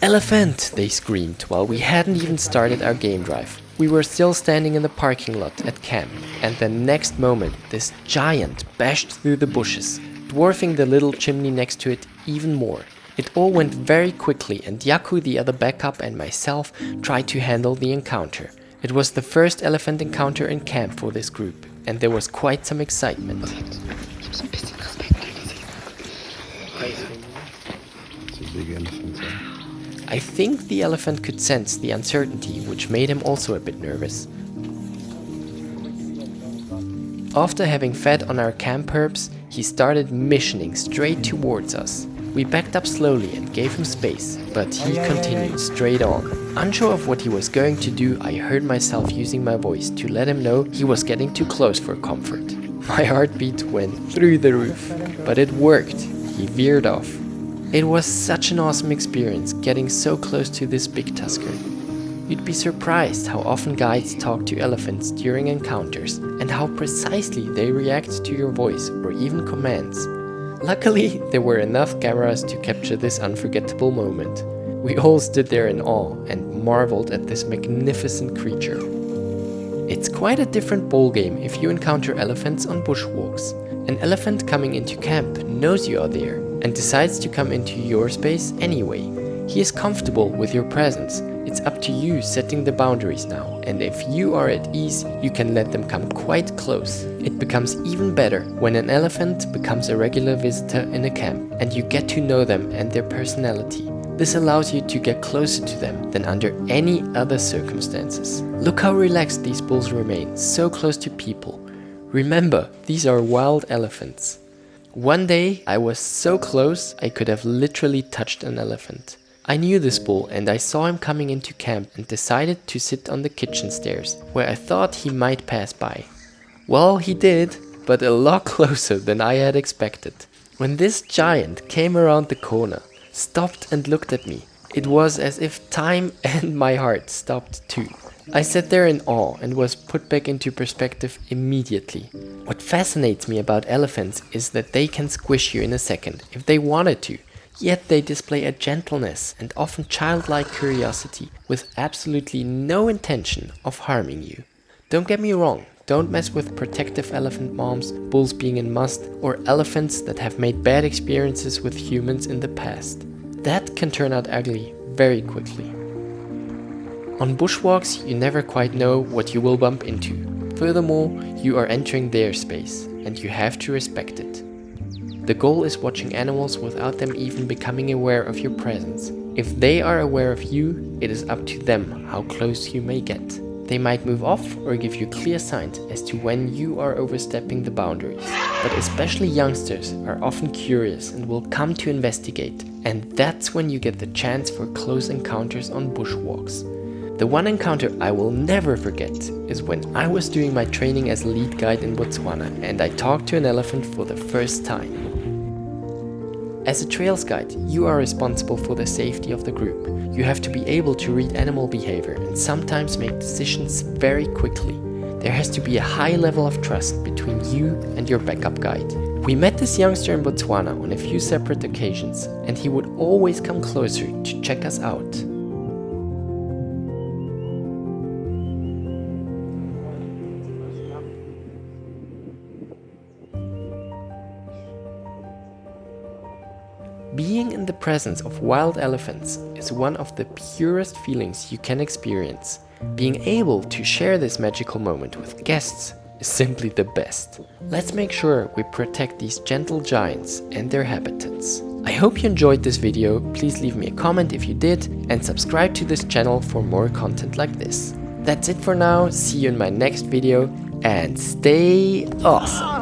"Elephant!" they screamed while we hadn't even started our game drive. We were still standing in the parking lot at camp, and the next moment this giant bashed through the bushes, dwarfing the little chimney next to it even more. It all went very quickly, and Yaku, the other backup, and myself tried to handle the encounter. It was the first elephant encounter in camp for this group, and there was quite some excitement. It's a big elephant. I think the elephant could sense the uncertainty, which made him also a bit nervous. After having fed on our camp herbs, he started missioning straight towards us. We backed up slowly and gave him space, but he continued straight on. Unsure of what he was going to do, I heard myself using my voice to let him know he was getting too close for comfort. My heartbeat went through the roof, but it worked. He veered off. It was such an awesome experience getting so close to this big tusker. You'd be surprised how often guides talk to elephants during encounters and how precisely they react to your voice or even commands. Luckily, there were enough cameras to capture this unforgettable moment. We all stood there in awe and marveled at this magnificent creature. It's quite a different ballgame if you encounter elephants on bushwalks. An elephant coming into camp knows you are there and decides to come into your space anyway. He is comfortable with your presence. It's up to you setting the boundaries now, and if you are at ease, you can let them come quite close. It becomes even better when an elephant becomes a regular visitor in a camp and you get to know them and their personality. This allows you to get closer to them than under any other circumstances. Look how relaxed these bulls remain, so close to people. Remember, these are wild elephants. One day, I was so close I could have literally touched an elephant. I knew this bull and I saw him coming into camp and decided to sit on the kitchen stairs, where I thought he might pass by. Well, he did, but a lot closer than I had expected. When this giant came around the corner, stopped and looked at me, it was as if time and my heart stopped too. I sat there in awe and was put back into perspective immediately. What fascinates me about elephants is that they can squish you in a second if they wanted to. Yet they display a gentleness and often childlike curiosity with absolutely no intention of harming you. Don't get me wrong, don't mess with protective elephant moms, bulls being in must, or elephants that have made bad experiences with humans in the past. That can turn out ugly very quickly. On bushwalks, you never quite know what you will bump into. Furthermore, you are entering their space, and you have to respect it. The goal is watching animals without them even becoming aware of your presence. If they are aware of you, it is up to them how close you may get. They might move off or give you clear signs as to when you are overstepping the boundaries. But especially youngsters are often curious and will come to investigate, and that's when you get the chance for close encounters on bushwalks. The one encounter I will never forget is when I was doing my training as a lead guide in Botswana and I talked to an elephant for the first time. As a trails guide, you are responsible for the safety of the group. You have to be able to read animal behavior and sometimes make decisions very quickly. There has to be a high level of trust between you and your backup guide. We met this youngster in Botswana on a few separate occasions, and he would always come closer to check us out. Being in the presence of wild elephants is one of the purest feelings you can experience. Being able to share this magical moment with guests is simply the best. Let's make sure we protect these gentle giants and their habitats. I hope you enjoyed this video. Please leave me a comment if you did and subscribe to this channel for more content like this. That's it for now. See you in my next video and stay awesome!